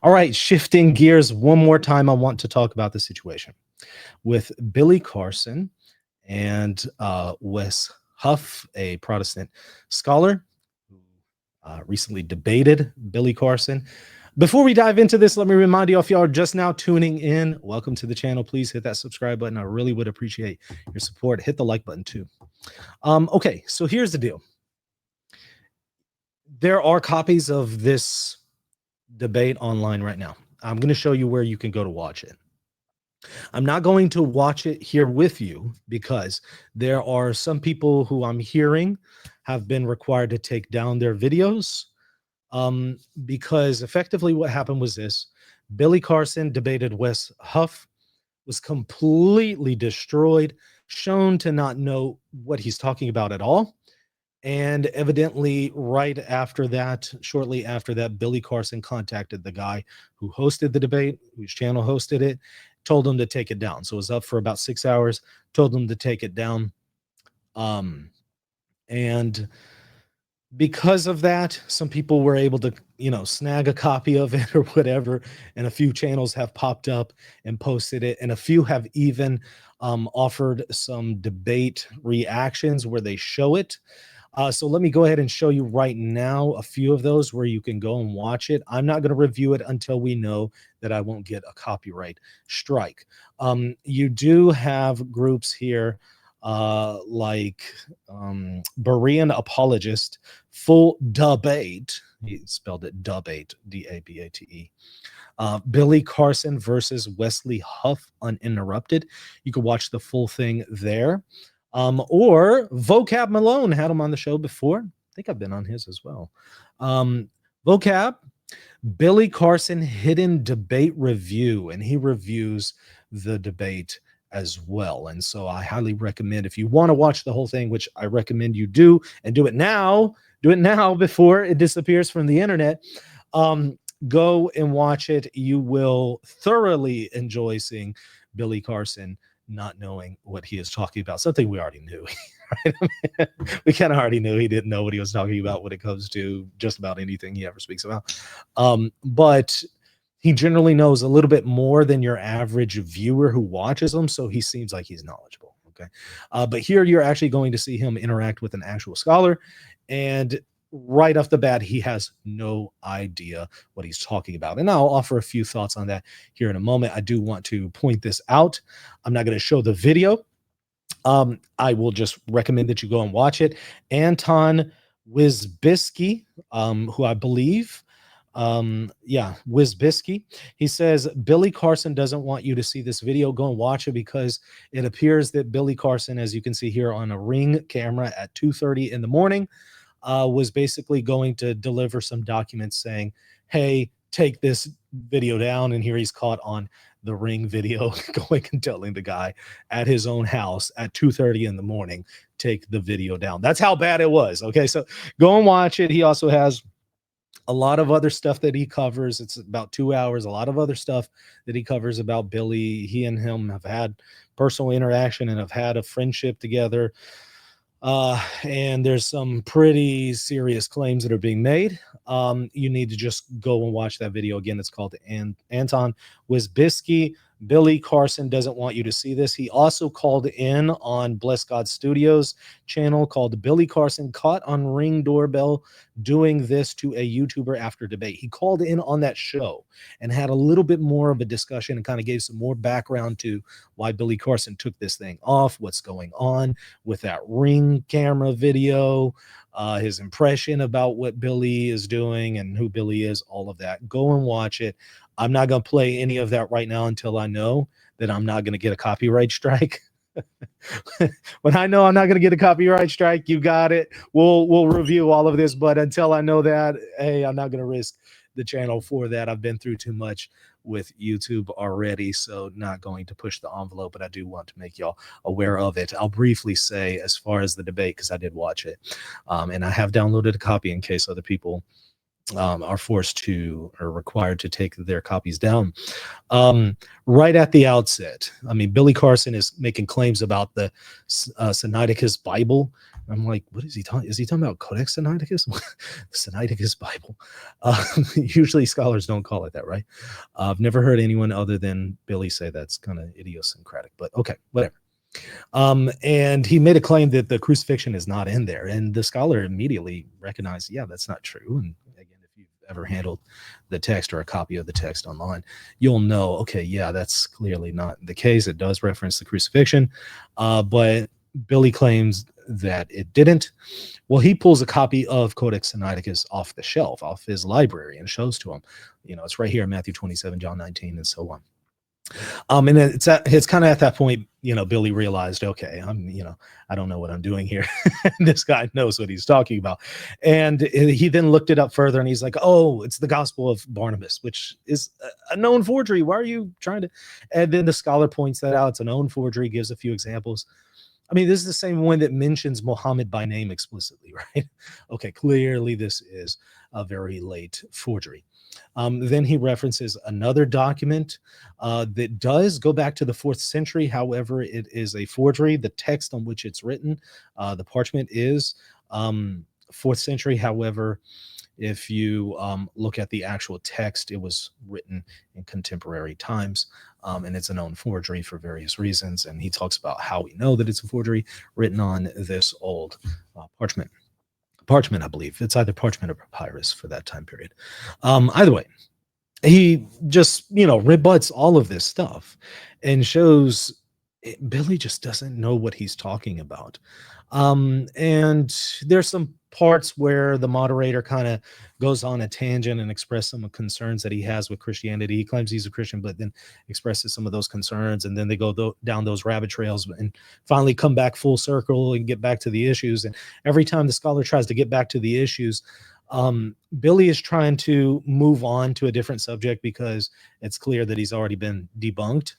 All right, shifting gears one more time, I want to talk about the situation with Billy Carson and Wes Huff, a Protestant scholar who recently debated Billy Carson. Before we dive into this, let me remind you, if y'all are just now tuning in, welcome to the channel. Please hit that subscribe button. I really would appreciate your support. Hit the like button too. Okay, so here's the deal. There are copies of this debate online right now. I'm going to show you where you can go to watch it. I'm not going to watch it here with you because there are some people who I'm hearing have been required to take down their videos because effectively what happened was this. Billy Carson debated Wes Huff, was completely destroyed, shown to not know what he's talking about at all. And evidently, right after that, shortly after that, Billy Carson contacted the guy who hosted the debate, whose channel hosted it, told him to take it down. So it was up for about 6 hours, told him to take it down. And because of that, some people were able to, snag a copy of it or whatever. And a few channels have popped up and posted it. And a few have even offered some debate reactions where they show it. So let me go ahead and show you right now a few of those where you can go and watch it. I'm not going to review it until we know that I won't get a copyright strike. You do have groups here like Berean Apologist, Full Debate. He spelled it debate, D-A-B-A-T-E. Billy Carson versus Wesley Huff Uninterrupted. You can watch the full thing there. Or Vocab Malone, had him on the show before. I think I've been on his as well. Vocab, Billy Carson Hidden Debate Review, and he reviews the debate as well. And so I highly recommend, if you want to watch the whole thing, which I recommend you do, and do it now before it disappears from the internet. Go and watch it. You will thoroughly enjoy seeing Billy Carson not knowing what he is talking about, something we already knew. Right? We kind of already knew he didn't know what he was talking about when it comes to just about anything he ever speaks about. But he generally knows a little bit more than your average viewer who watches him, so he seems like he's knowledgeable. Okay, but here you're actually going to see him interact with an actual scholar, and right off the bat, he has no idea what he's talking about. And I'll offer a few thoughts on that here in a moment. I do want to point this out. I'm not going to show the video. I will just recommend that you go and watch it. Anton Wisbisky, who I believe, Wisbisky, he says, Billy Carson doesn't want you to see this video. Go and watch it because it appears that Billy Carson, as you can see here on a Ring camera at 2:30 in the morning, was basically going to deliver some documents saying, hey, take this video down. And here he's caught on the Ring video going and telling the guy at his own house at 2:30 in the morning, take the video down. That's how bad it was. Okay, so go and watch it. He also has a lot of other stuff that he covers. It's about 2 hours, a lot of other stuff that he covers about Billy. He and him have had personal interaction and have had a friendship together. And there's some pretty serious claims that are being made. You need to just go and watch that video again. It's called Anton Wisbisky. Billy Carson doesn't want you to see this. He also called in on Bless God Studios channel called Billy Carson Caught on Ring Doorbell doing this to a YouTuber after debate. He called in on that show and had a little bit more of a discussion and kind of gave some more background to why Billy Carson took this thing off, what's going on with that Ring camera video, his impression about what Billy is doing and who Billy is, all of that. Go and watch it. I'm not going to play any of that right now until I know that I'm not going to get a copyright strike. When I know I'm not going to get a copyright strike, you got it. We'll review all of this. But until I know that, hey, I'm not going to risk the channel for that. I've been through too much with YouTube already, so not going to push the envelope, but I do want to make y'all aware of it. I'll briefly say as far as the debate, because I did watch it, and I have downloaded a copy in case other people are forced to or required to take their copies down. Right at the outset, I mean, Billy Carson is making claims about the Sinaiticus Bible. I'm like, what is he talking? Is he talking about Codex Sinaiticus? Sinaiticus Bible. Usually scholars don't call it that, right? I've never heard anyone other than Billy say that's kind of idiosyncratic, but okay, whatever. And he made a claim that the crucifixion is not in there, and the scholar immediately recognized, yeah, that's not true. And again, if you've ever handled the text or a copy of the text online, you'll know, okay, yeah, that's clearly not the case. It does reference the crucifixion, but Billy claims that it didn't. Well, he pulls a copy of Codex Sinaiticus off the shelf, off his library, and shows to him, it's right here in Matthew 27, John 19, and so on. And then it's kind of at that point, Billy realized, okay, I don't know what I'm doing here. This guy knows what he's talking about. And he then looked it up further, and he's like, oh, it's the Gospel of Barnabas, which is a known forgery. Why are you trying to? And then the scholar points that out. It's a known forgery, gives a few examples. I mean, this is the same one that mentions Muhammad by name explicitly, right? Okay, clearly this is a very late forgery. Then he references another document that does go back to the 4th century. However, it is a forgery. The text on which it's written, the parchment is 4th century. However, if you look at the actual text, it was written in contemporary times, and it's a known forgery for various reasons. And he talks about how we know that it's a forgery written on this old parchment. Parchment, I believe. It's either parchment or papyrus for that time period. Either way, he just, rebuts all of this stuff and shows Billy just doesn't know what he's talking about. And there's some parts where the moderator kind of goes on a tangent and expresses some concerns that he has with Christianity. He claims he's a Christian, but then expresses some of those concerns, and then they go down those rabbit trails and finally come back full circle and get back to the issues. And every time the scholar tries to get back to the issues, Billy is trying to move on to a different subject because it's clear that he's already been debunked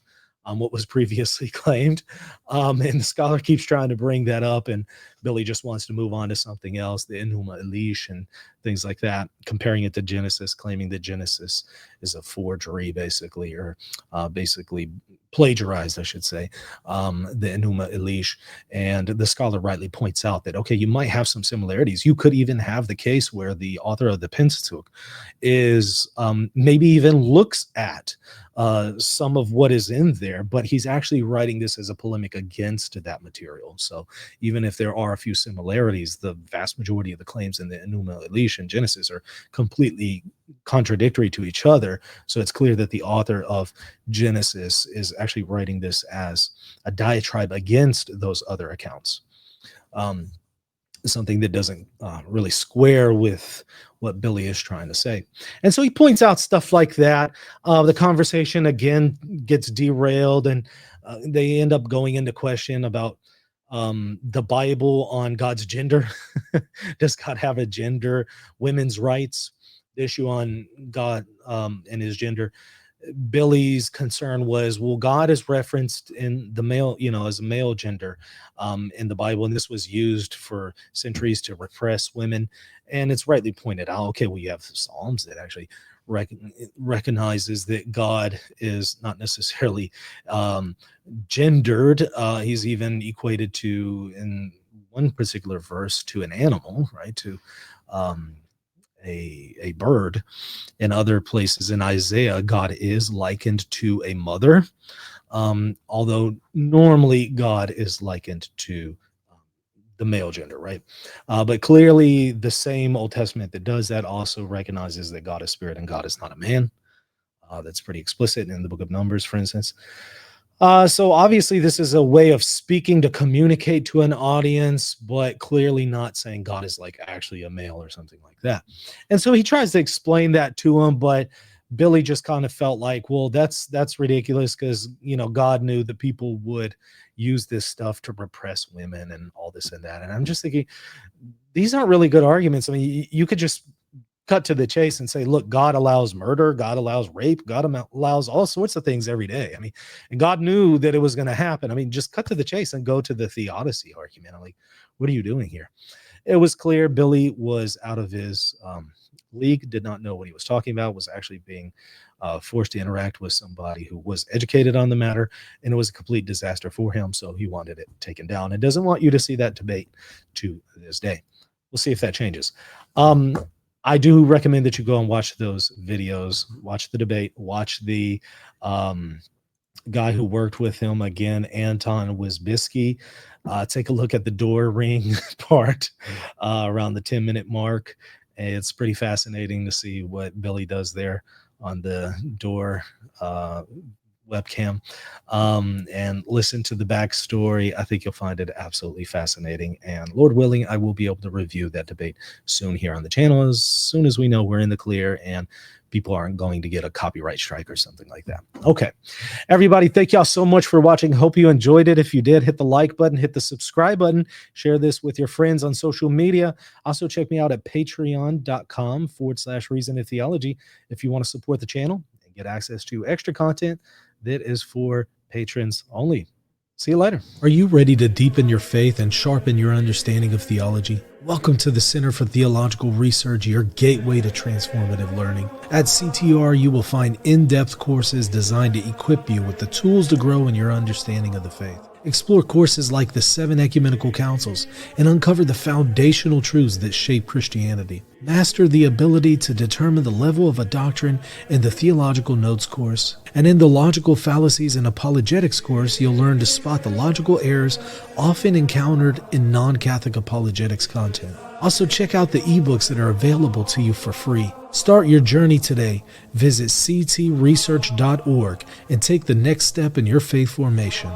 what was previously claimed. And the scholar keeps trying to bring that up, and Billy just wants to move on to something else, the Enuma Elish and things like that, comparing it to Genesis, claiming that Genesis is a forgery, basically, or basically plagiarized, I should say, the Enuma Elish. And the scholar rightly points out that, okay, you might have some similarities. You could even have the case where the author of the Pentateuch is maybe even looks at some of what is in there, but he's actually writing this as a polemic against that material. So even if there are a few similarities, the vast majority of the claims in the Enuma Elish and Genesis are completely contradictory to each other. So it's clear that the author of Genesis is actually writing this as a diatribe against those other accounts. Something that doesn't really square with what Billy is trying to say. And so he points out stuff like that. The conversation again gets derailed, and they end up going into question about the Bible on God's gender. Does God have a gender? Women's rights, the issue on God and his gender. Billy's concern was, well, God is referenced in the male, as a male gender in the Bible, and this was used for centuries to repress women. And it's rightly pointed out, okay, well, you have Psalms that actually recognizes that God is not necessarily gendered. He's even equated to, in one particular verse, to an animal, right? To a bird. In other places in Isaiah, God is likened to a mother, although normally God is likened to the male gender, right? But clearly, the same Old Testament that does that also recognizes that God is spirit and God is not a man. That's pretty explicit in the book of Numbers, for instance. So obviously, this is a way of speaking to communicate to an audience, but clearly not saying God is like actually a male or something like that. And so he tries to explain that to him, but Billy just kind of felt like, well, that's ridiculous because God knew that people would use this stuff to repress women and all this and that. And I'm just thinking, these aren't really good arguments. I mean, you could just cut to the chase and say, look, God allows murder, God allows rape, God allows all sorts of things every day. I mean, and God knew that it was going to happen. I mean, just cut to the chase and go to the theodicy argument. I'm like, what are you doing here? It was clear Billy was out of his league did not know what he was talking about, was actually being forced to interact with somebody who was educated on the matter, and it was a complete disaster for him. So he wanted it taken down and doesn't want you to see that debate to this day. We'll see if that changes. I do recommend that you go and watch those videos, watch the debate, watch the guy who worked with him again, Anton Wisbicki. Take a look at the door ring part around the 10-minute mark. It's pretty fascinating to see what Billy does there on the door webcam, and listen to the backstory. I think you'll find it absolutely fascinating. And Lord willing, I will be able to review that debate soon here on the channel, as soon as we know we're in the clear and people aren't going to get a copyright strike or something like that. Okay, everybody, thank y'all so much for watching. Hope you enjoyed it. If you did, hit the like button, hit the subscribe button, share this with your friends on social media. Also check me out at patreon.com/Reason and Theology if you want to support the channel and get access to extra content that is for patrons only. See you later. Are you ready to deepen your faith and sharpen your understanding of theology? Welcome to the Center for Theological Research, your gateway to transformative learning. At CTR, you will find in-depth courses designed to equip you with the tools to grow in your understanding of the faith. Explore courses like the 7 Ecumenical Councils and uncover the foundational truths that shape Christianity. Master the ability to determine the level of a doctrine in the Theological Notes course. And in the Logical Fallacies and Apologetics course, you'll learn to spot the logical errors often encountered in non-Catholic apologetics content. Also, check out the ebooks that are available to you for free. Start your journey today. Visit ctresearch.org and take the next step in your faith formation.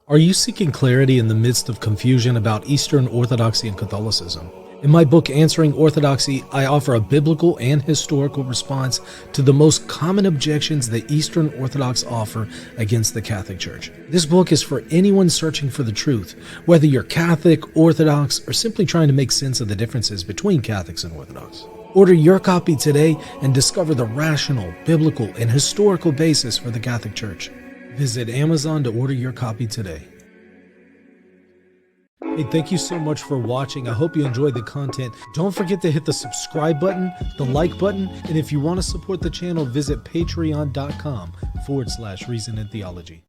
Are you seeking clarity in the midst of confusion about Eastern Orthodoxy and Catholicism? In my book, Answering Orthodoxy, I offer a biblical and historical response to the most common objections that Eastern Orthodox offer against the Catholic Church. This book is for anyone searching for the truth, whether you're Catholic, Orthodox, or simply trying to make sense of the differences between Catholics and Orthodox. Order your copy today and discover the rational, biblical, and historical basis for the Catholic Church. Visit Amazon to order your copy today. Hey, thank you so much for watching. I hope you enjoyed the content. Don't forget to hit the subscribe button, the like button, and if you want to support the channel, visit patreon.com/Reason and Theology.